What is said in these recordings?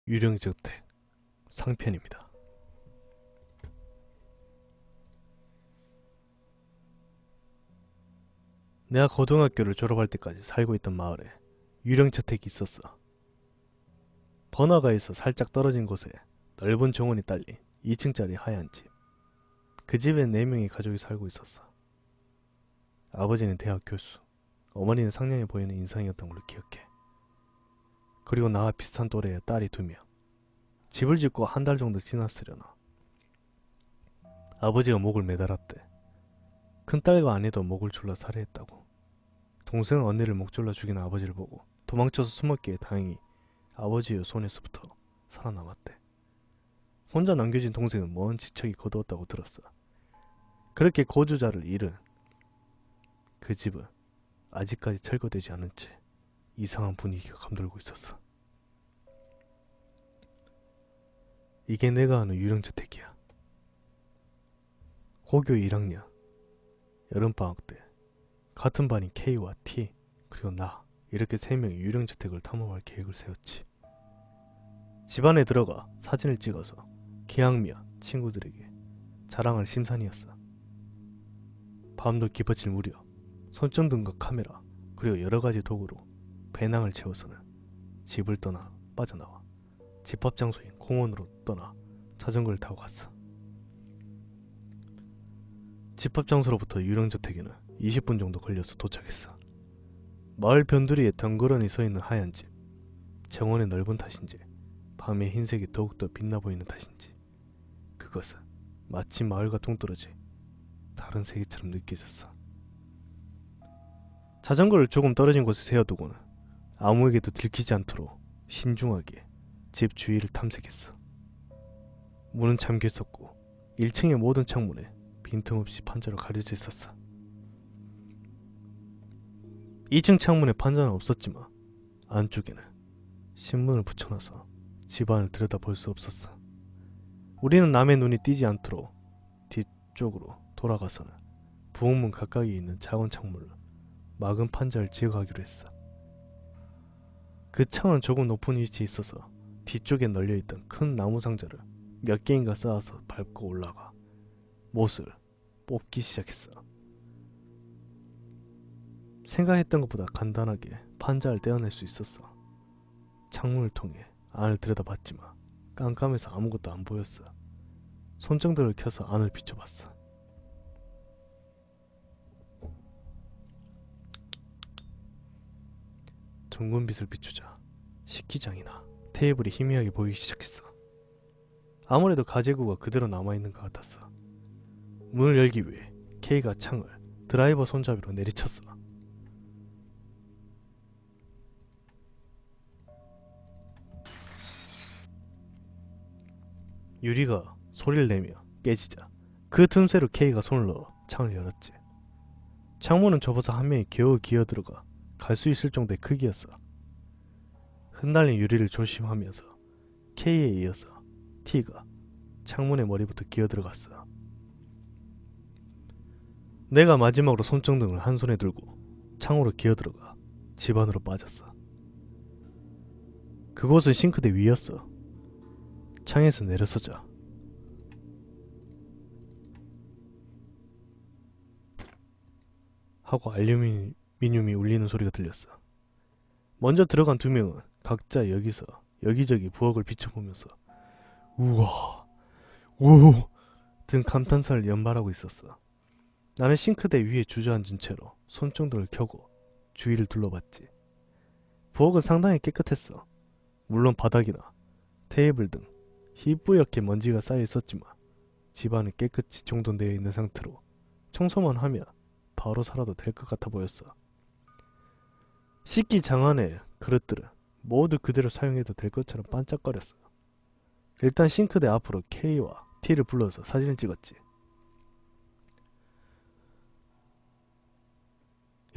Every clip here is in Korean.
유령저택 상편입니다. 내가 고등학교를 졸업할 때까지 살고 있던 마을에 유령저택이 있었어. 번화가에서 살짝 떨어진 곳에 넓은 정원이 딸린 2층짜리 하얀 집. 그 집에 4명의 가족이 살고 있었어. 아버지는 대학 교수, 어머니는 상냥해 보이는 인상이었던 걸로 기억해. 그리고 나와 비슷한 또래의 딸이 2명. 집을 짓고 한 달 정도 지났으려나. 아버지가 목을 매달았대. 큰딸과 아내도 목을 졸라 살해했다고. 동생은 언니를 목 졸라 죽인 아버지를 보고 도망쳐서 숨었기에 다행히 아버지의 손에서부터 살아남았대. 혼자 남겨진 동생은 먼 지척이 거두었다고 들었어. 그렇게 거주자를 잃은 그 집은 아직까지 철거되지 않은 채 이상한 분위기가 감돌고 있었어. 이게 내가 아는 유령저택이야. 고교 1학년 여름방학 때 같은 반인 K와 T 그리고 나 이렇게 3명이 유령저택을 탐험할 계획을 세웠지. 집 안에 들어가 사진을 찍어서 기왕이며 친구들에게 자랑할 심산이었어. 밤도 깊어질 무렵 손전등과 카메라 그리고 여러가지 도구로 배낭을 채워서는 집을 떠나 빠져나와 집합장소인 공원으로 떠나 자전거를 타고 갔어. 집합장소로부터 유령저택에는 20분 정도 걸려서 도착했어. 마을 변두리에 덩그러니 서있는 하얀 집. 정원의 넓은 탓인지 밤의 흰색이 더욱더 빛나 보이는 탓인지 그것은 마치 마을과 동떨어지 다른 세계처럼 느껴졌어. 자전거를 조금 떨어진 곳에 세워두고는 아무에게도 들키지 않도록 신중하게 집 주위를 탐색했어. 문은 잠겨 있었고 1층의 모든 창문에 빈틈없이 판자로 가려져 있었어. 2층 창문에 판자는 없었지만 안쪽에는 신문을 붙여놔서 집안을 들여다볼 수 없었어. 우리는 남의 눈이 띄지 않도록 뒤쪽으로 돌아가서는 부엌문 가까이에 있는 작은 창문을 막은 판자를 제거하기로 했어. 그 창은 조금 높은 위치에 있어서 뒤쪽에 널려있던 큰 나무 상자를 몇 개인가 쌓아서 밟고 올라가 못을 뽑기 시작했어. 생각했던 것보다 간단하게 판자를 떼어낼 수 있었어. 창문을 통해 안을 들여다봤지만 깜깜해서 아무것도 안 보였어. 손전등을 켜서 안을 비춰봤어. 둥근 빛을 비추자 식기장이나 테이블이 희미하게 보이기 시작했어. 아무래도 가재구가 그대로 남아있는 것 같았어. 문을 열기 위해 K가 창을 드라이버 손잡이로 내리쳤어. 유리가 소리를 내며 깨지자 그 틈새로 K가 손을 넣어 창을 열었지. 창문은 좁아서 한 명이 겨우 기어들어가 갈 수 있을 정도의 크기였어. 흩날린 유리를 조심하면서 K에 이어서 T가 창문의 머리부터 기어들어갔어. 내가 마지막으로 손전등을 한 손에 들고 창으로 기어들어가 집 안으로 빠졌어. 그곳은 싱크대 위였어. 창에서 내려서자 하고 알루미늄이 울리는 소리가 들렸어. 먼저 들어간 2명은 각자 여기서 여기저기 부엌을 비춰보면서 우와 오 등 감탄사를 연발하고 있었어. 나는 싱크대 위에 주저앉은 채로 손전등을 켜고 주위를 둘러봤지. 부엌은 상당히 깨끗했어. 물론 바닥이나 테이블 등 희뿌옇게 먼지가 쌓여 있었지만 집안은 깨끗이 정돈되어 있는 상태로 청소만 하면 바로 살아도 될 것 같아 보였어. 식기 장안의 그릇들은 모두 그대로 사용해도 될 것처럼 반짝거렸어. 일단 싱크대 앞으로 K와 T를 불러서 사진을 찍었지.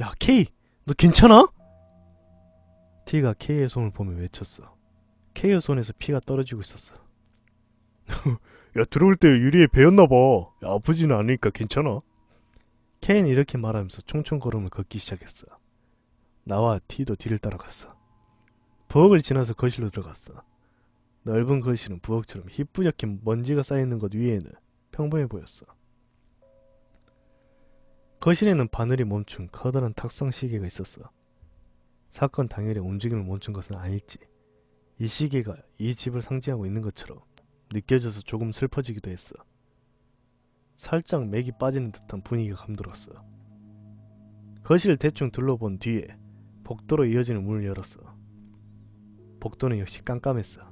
야 K! 너 괜찮아? T가 K의 손을 보며 외쳤어. K의 손에서 피가 떨어지고 있었어. 야 들어올 때 유리에 베었나봐. 야 아프지는 않으니까 괜찮아? K는 이렇게 말하면서 총총 걸음을 걷기 시작했어. 나와 T도 뒤를 따라갔어. 부엌을 지나서 거실로 들어갔어. 넓은 거실은 부엌처럼 희뿌옇게 먼지가 쌓여있는 것 위에는 평범해 보였어. 거실에는 바늘이 멈춘 커다란 탁상 시계가 있었어. 사건 당일에 움직임을 멈춘 것은 아닐지 이 시계가 이 집을 상징하고 있는 것처럼 느껴져서 조금 슬퍼지기도 했어. 살짝 맥이 빠지는 듯한 분위기가 감돌았어. 거실을 대충 둘러본 뒤에 복도로 이어지는 문을 열었어. 복도는 역시 깜깜했어.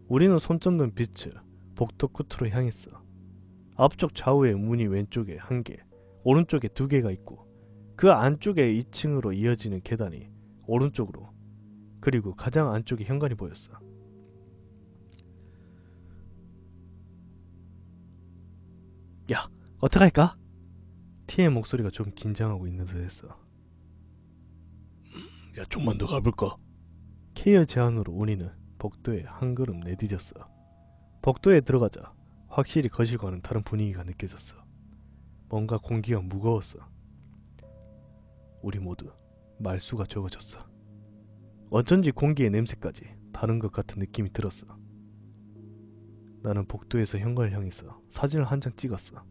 우리는 손점 든 빛을 복도 끝으로 향했어. 앞쪽 좌우에 문이 왼쪽에 1개, 오른쪽에 2개가 있고 그 안쪽에 2층으로 이어지는 계단이 오른쪽으로, 그리고 가장 안쪽에 현관이 보였어. 야, 어떡할까? T의 목소리가 좀 긴장하고 있는 듯 했어. 야, 좀만 더 가볼까? K의 제안으로 우리는 복도에 한 걸음 내디뎠어. 복도에 들어가자 확실히 거실과는 다른 분위기가 느껴졌어. 뭔가 공기가 무거웠어. 우리 모두 말수가 적어졌어. 어쩐지 공기의 냄새까지 다른 것 같은 느낌이 들었어. 나는 복도에서 현관을 향해서 사진을 한 장 찍었어.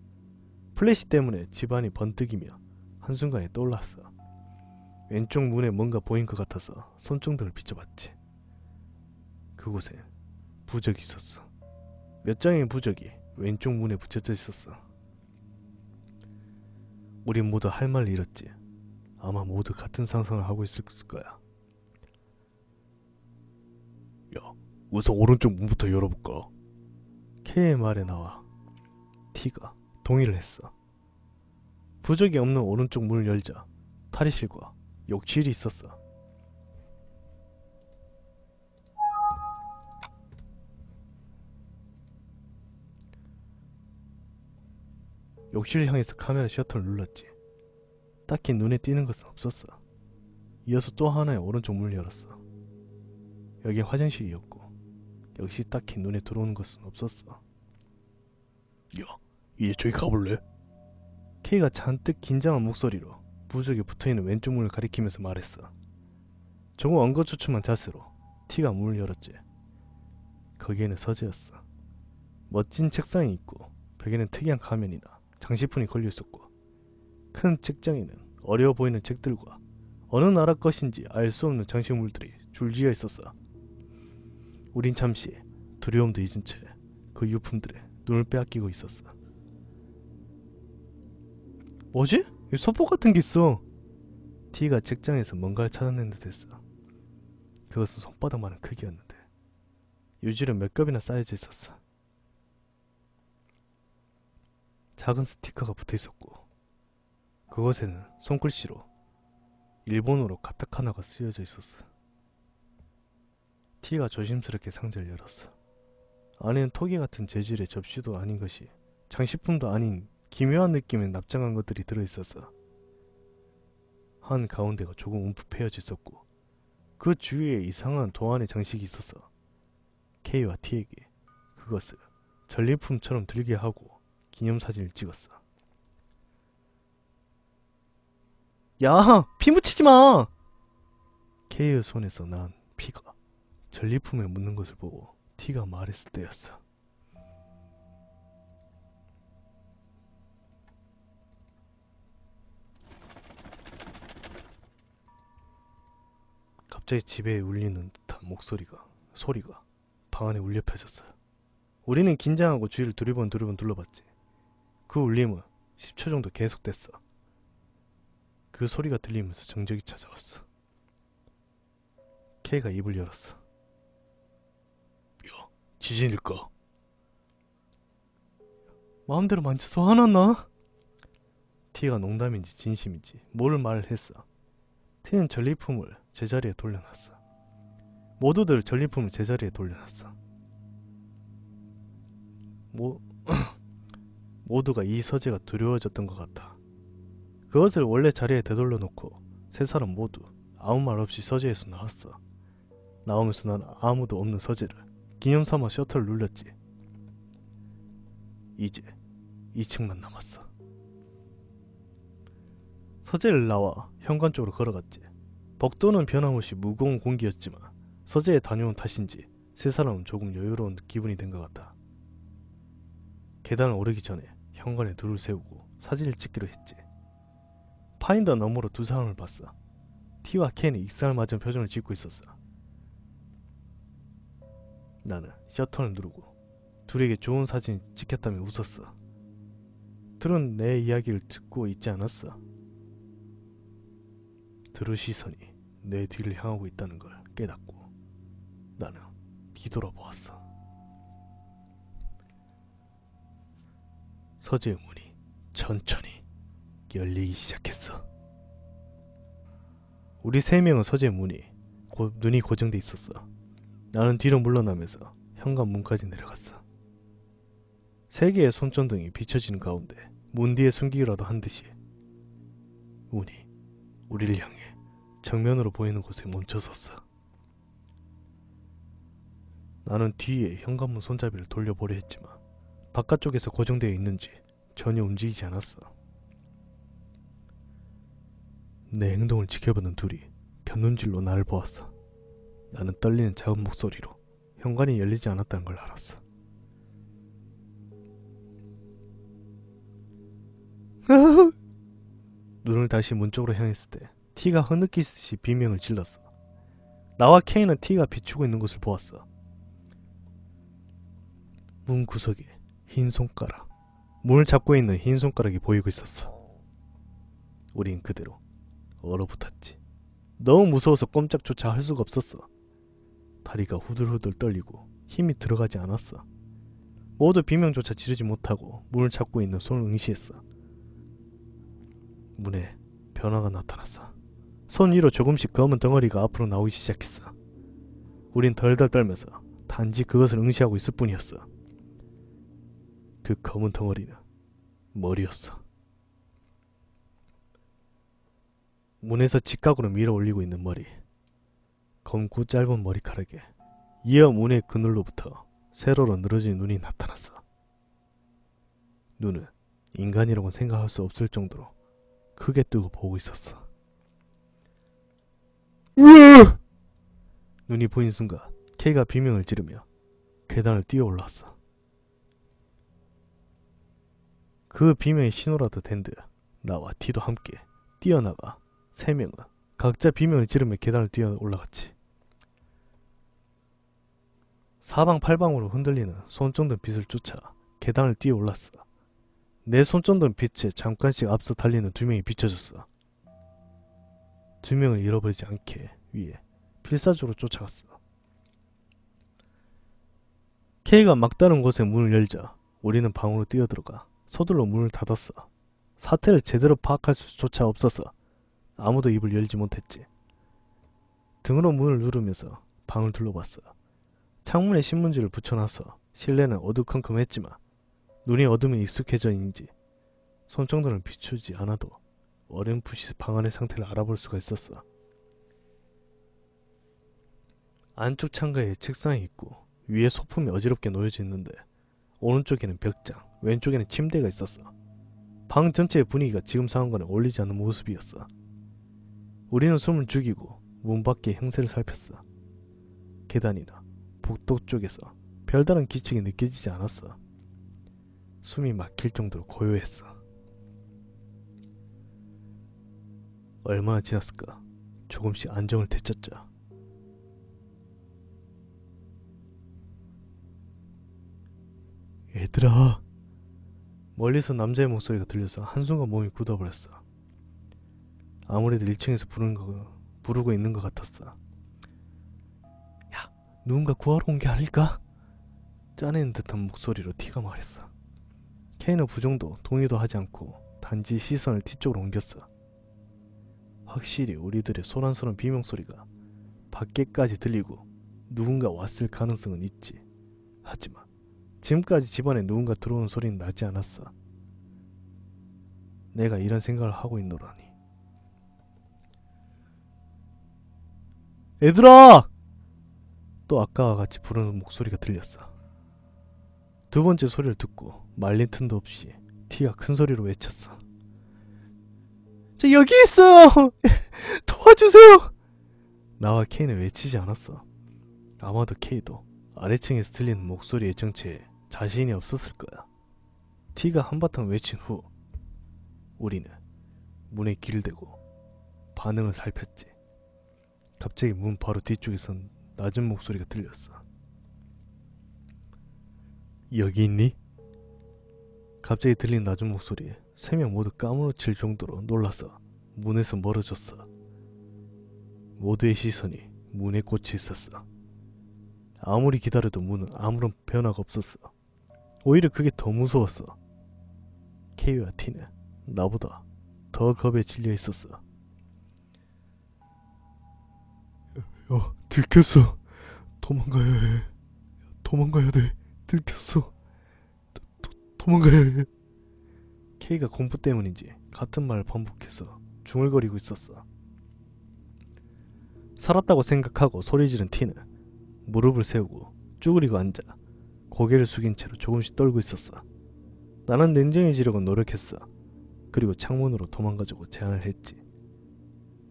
플래시 때문에 집안이 번뜩이며 한순간에 떠올랐어. 왼쪽 문에 뭔가 보인 것 같아서 손전등을 비춰봤지. 그곳에 부적이 있었어. 몇 장의 부적이 왼쪽 문에 붙여져 있었어. 우린 모두 할 말을 잃었지. 아마 모두 같은 상상을 하고 있을 거야. 야, 우선 오른쪽 문부터 열어볼까? K의 말에 나와 T가 동의를 했어. 부적이 없는 오른쪽 문을 열자 탈의실과 욕실이 있었어. 욕실을 향해서 카메라 셔터를 눌렀지. 딱히 눈에 띄는 것은 없었어. 이어서 또 하나의 오른쪽 문을 열었어. 여긴 화장실이었고 역시 딱히 눈에 들어오는 것은 없었어. 야, 이제 저기 가볼래? K가 잔뜩 긴장한 목소리로 부적에 붙어있는 왼쪽 문을 가리키면서 말했어. 조금 엉거주춤한 자세로 T가 문을 열었지. 거기에는 서재였어. 멋진 책상이 있고 벽에는 특이한 가면이나 장식품이 걸려있었고 큰 책장에는 어려워 보이는 책들과 어느 나라 것인지 알 수 없는 장식물들이 줄지어 있었어. 우린 잠시 두려움도 잊은 채 그 유품들에 눈을 빼앗기고 있었어. 뭐지? 여기 소포 같은 게 있어. T가 책장에서 뭔가를 찾아낸 듯 했어. 그것은 손바닥만한 크기였는데 유지는 몇 겹이나 쌓여져 있었어. 작은 스티커가 붙어있었고 그것에는 손글씨로 일본어로 가타카나가 쓰여져 있었어. T가 조심스럽게 상자를 열었어. 안에는 토기 같은 재질의 접시도 아닌 것이 장식품도 아닌 기묘한 느낌의 납작한 것들이 들어있었어. 한 가운데가 조금 움푹 패여져 있었고 그 주위에 이상한 도안의 장식이 있었어. K와 T에게 그것을 전리품처럼 들게 하고 기념사진을 찍었어. 야! 피 묻히지 마! K의 손에서 난 피가 전리품에 묻는 것을 보고 T가 말했을 때였어. 갑자기 집에 울리는 듯한 소리가 방 안에 울려 펴졌어. 우리는 긴장하고 주위를 두리번 둘러봤지. 그 울림은 10초 정도 계속됐어. 그 소리가 들리면서 정적이 찾아왔어. K가 입을 열었어. 야, 지진일까? 마음대로 만져서 화났나? T가 농담인지 진심인지 뭘 말했어. T는 전리품을 제자리에 돌려놨어. 모두들 전리품을 제자리에 돌려놨어. 모두가 이 서재가 두려워졌던 것 같아. 그것을 원래 자리에 되돌려 놓고 세 사람 모두 아무 말 없이 서재에서 나왔어. 나오면서 난 아무도 없는 서재를 기념삼아 셔터를 눌렀지. 이제 2층만 남았어. 서재를 나와 현관 쪽으로 걸어갔지. 복도는 변함없이 무거운 공기였지만 서재에 다녀온 탓인지 세 사람은 조금 여유로운 기분이 든 것 같다. 계단을 오르기 전에 현관에 둘을 세우고 사진을 찍기로 했지. 파인더 너머로 두 사람을 봤어. T와 K는 익살 맞은 표정을 짓고 있었어. 나는 셔터를 누르고 둘에게 좋은 사진이 찍혔다며 웃었어. 둘은 내 이야기를 듣고 있지 않았어. 둘의 시선이 내 뒤를 향하고 있다는 걸 깨닫고 나는 뒤돌아보았어. 서재의 문이 천천히 열리기 시작했어. 우리 세 명은 서재의 눈이 고정돼 있었어. 나는 뒤로 물러나면서 현관문까지 내려갔어. 세 개의 손전등이 비춰지는 가운데 문 뒤에 숨기기라도 한 듯이 문이 우리를 향해 정면으로 보이는 곳에 멈춰섰어. 나는 뒤에 현관문 손잡이를 돌려보려 했지만 바깥쪽에서 고정되어 있는지 전혀 움직이지 않았어. 내 행동을 지켜보는 둘이 곁눈질로 나를 보았어. 나는 떨리는 작은 목소리로 현관이 열리지 않았다는 걸 알았어. 눈을 다시 문 쪽으로 향했을 때 T가 흐느끼듯이 비명을 질렀어. 나와 K는 T가 비추고 있는 것을 보았어. 문 구석에 흰 손가락, 문을 잡고 있는 흰 손가락이 보이고 있었어. 우린 그대로 얼어붙었지. 너무 무서워서 꼼짝조차 할 수가 없었어. 다리가 후들후들 떨리고 힘이 들어가지 않았어. 모두 비명조차 지르지 못하고 문을 잡고 있는 손을 응시했어. 문에 변화가 나타났어. 손 위로 조금씩 검은 덩어리가 앞으로 나오기 시작했어. 우린 덜덜 떨면서 단지 그것을 응시하고 있을 뿐이었어. 그 검은 덩어리는 머리였어. 문에서 직각으로 밀어 올리고 있는 머리. 검고 짧은 머리카락에 이어 문의 그늘로부터 세로로 늘어진 눈이 나타났어. 눈은 인간이라고는 생각할 수 없을 정도로 크게 뜨고 보고 있었어. 으아! 눈이 보인 순간 K가 비명을 지르며 계단을 뛰어 올랐어. 그 비명의 신호라도 된 듯 나와 T도 함께 뛰어나가 세 명은 각자 비명을 지르며 계단을 뛰어 올라갔지. 사방팔방으로 흔들리는 손전등 빛을 쫓아 계단을 뛰어 올랐어. 내 손전등 빛에 잠깐씩 앞서 달리는 두 명이 비춰졌어. 두 명을 잃어버리지 않게 위해 필사적으로 쫓아갔어. K가 막다른 곳에 문을 열자 우리는 방으로 뛰어들어가 서둘러 문을 닫았어. 사태를 제대로 파악할 수조차 없어서 아무도 입을 열지 못했지. 등으로 문을 누르면서 방을 둘러봤어. 창문에 신문지를 붙여놔서 실내는 어두컴컴했지만 눈이 어둠에 익숙해져인지 손전등을 비추지 않아도 어렴풋이 방 안의 상태를 알아볼 수가 있었어. 안쪽 창가에 책상이 있고 위에 소품이 어지럽게 놓여져 있는데 오른쪽에는 벽장, 왼쪽에는 침대가 있었어. 방 전체의 분위기가 지금 상황과는 어울리지 않는 모습이었어. 우리는 숨을 죽이고 문 밖의 형세를 살폈어. 계단이나 복도 쪽에서 별다른 기척이 느껴지지 않았어. 숨이 막힐 정도로 고요했어. 얼마나 지났을까? 조금씩 안정을 되찾자. 얘들아. 멀리서 남자의 목소리가 들려서 한순간 몸이 굳어버렸어. 아무래도 1층에서 부르고 있는 것 같았어. 야, 누군가 구하러 온 게 아닐까? 짜내는 듯한 목소리로 T가 말했어. K는 부정도 동의도 하지 않고 단지 시선을 T 쪽으로 옮겼어. 확실히 우리들의 소란스러운 비명소리가 밖에까지 들리고 누군가 왔을 가능성은 있지. 하지만 지금까지 집안에 누군가 들어오는 소리는 나지 않았어. 내가 이런 생각을 하고 있노라니. 얘들아! 또 아까와 같이 부르는 목소리가 들렸어. 두 번째 소리를 듣고 말린 틈도 없이 T가 큰 소리로 외쳤어. 저 여기 있어요! 도와주세요! 나와 K는 외치지 않았어. 아마도 K도 아래층에서 들리는 목소리의 정체에 자신이 없었을 거야. T가 한바탕 외친 후 우리는 문에 귀를 대고 반응을 살폈지. 갑자기 문 바로 뒤쪽에선 낮은 목소리가 들렸어. 여기 있니? 갑자기 들린 낮은 목소리에 세 명 모두 까무러칠 정도로 놀라서 문에서 멀어졌어. 모두의 시선이 문에 꽂혀 있었어. 아무리 기다려도 문은 아무런 변화가 없었어. 오히려 그게 더 무서웠어. K와 T는 나보다 더 겁에 질려 있었어. 들켰어. 도망가야 해. 도망가야 돼. 들켰어. 도망가야 해. K가 공포 때문인지 같은 말을 반복해서 중얼거리고 있었어. 살았다고 생각하고 소리 지른 T는 무릎을 세우고 쭈그리고 앉아 고개를 숙인 채로 조금씩 떨고 있었어. 나는 냉정해지려고 노력했어. 그리고 창문으로 도망가자고 제안을 했지.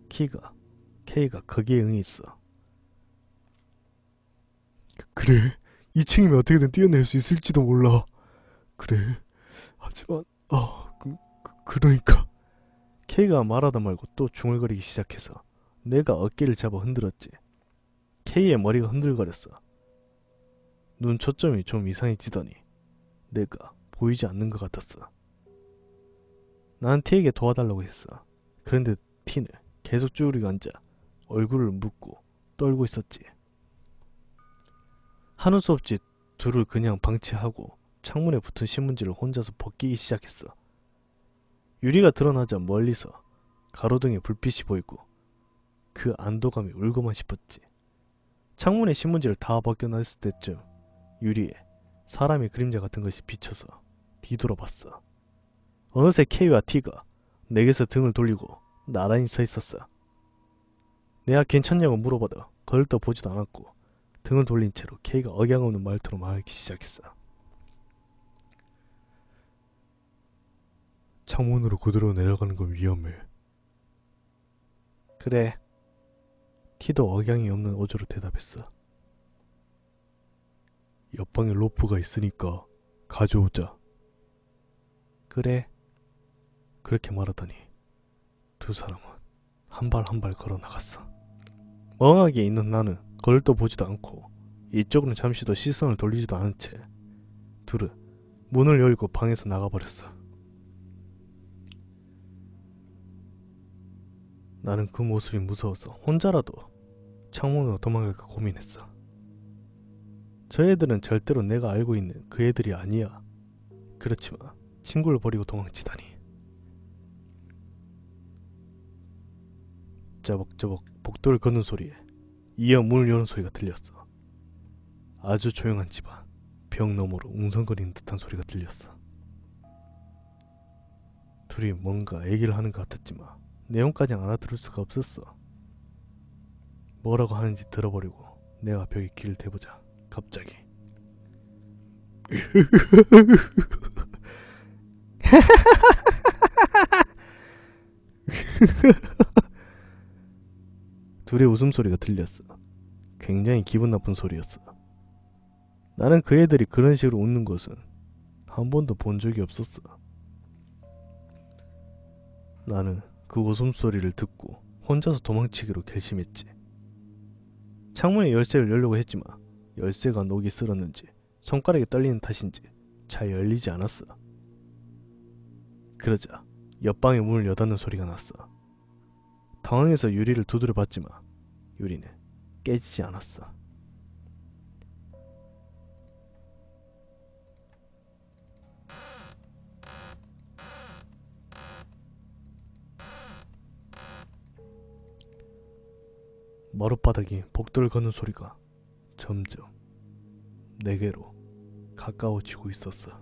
K가 거기에 응했어. 그래, 2층이면 어떻게든 뛰어낼 수 있을지도 몰라. 그래, 하지만 그러니까. K가 말하다 말고 또 중얼거리기 시작해서 내가 어깨를 잡아 흔들었지. K의 머리가 흔들거렸어. 눈 초점이 좀 이상해지더니 내가 보이지 않는 것 같았어. 난 T에게 도와달라고 했어. 그런데 T는 계속 쭈그리고 앉아 얼굴을 묶고 떨고 있었지. 하는 수 없이 둘을 그냥 방치하고 창문에 붙은 신문지를 혼자서 벗기기 시작했어. 유리가 드러나자 멀리서 가로등에 불빛이 보이고 그 안도감이 울고만 싶었지. 창문에 신문지를 다 벗겨놨을 때쯤 유리에 사람의 그림자 같은 것이 비쳐서 뒤돌아봤어. 어느새 K와 T가 내게서 등을 돌리고 나란히 서 있었어. 내가 괜찮냐고 물어봐도 거들떠 보지도 않았고 등을 돌린 채로 K가 억양 없는 말투로 말하기 시작했어. 창문으로 그대로 내려가는 건 위험해. 그래. T도 억양이 없는 어조로 대답했어. 옆방에 로프가 있으니까 가져오자. 그래. 그렇게 말하더니 두 사람은 한 발 한 발 걸어 나갔어. 멍하게 있는 나는 거들떠 보지도 않고 이쪽으로는 잠시도 시선을 돌리지도 않은 채 둘은 문을 열고 방에서 나가버렸어. 나는 그 모습이 무서워서 혼자라도 창문으로 도망갈까 고민했어. 저 애들은 절대로 내가 알고 있는 그 애들이 아니야. 그렇지만 친구를 버리고 도망치다니. 짜벅짜벅 복도를 걷는 소리에 이어 문을 여는 소리가 들렸어. 아주 조용한 집안, 벽 너머로 웅성거리는 듯한 소리가 들렸어. 둘이 뭔가 얘기를 하는 것 같았지만 내용까지 알아들을 수가 없었어. 뭐라고 하는지 들어보려고 내가 벽에 귀를 대보자 갑자기 둘의 웃음소리가 들렸어. 굉장히 기분 나쁜 소리였어. 나는 그 애들이 그런 식으로 웃는 것은 한 번도 본 적이 없었어. 나는 그 웃음소리를 듣고 혼자서 도망치기로 결심했지. 창문에 열쇠를 열려고 했지만 열쇠가 녹이 슬었는지 손가락에 떨리는 탓인지 잘 열리지 않았어. 그러자 옆방의 문을 여닫는 소리가 났어. 당황해서 유리를 두드려 봤지만 유리는 깨지지 않았어. 머룻바닥이 복도를 걷는 소리가 점점 내게로 가까워지고 있었어.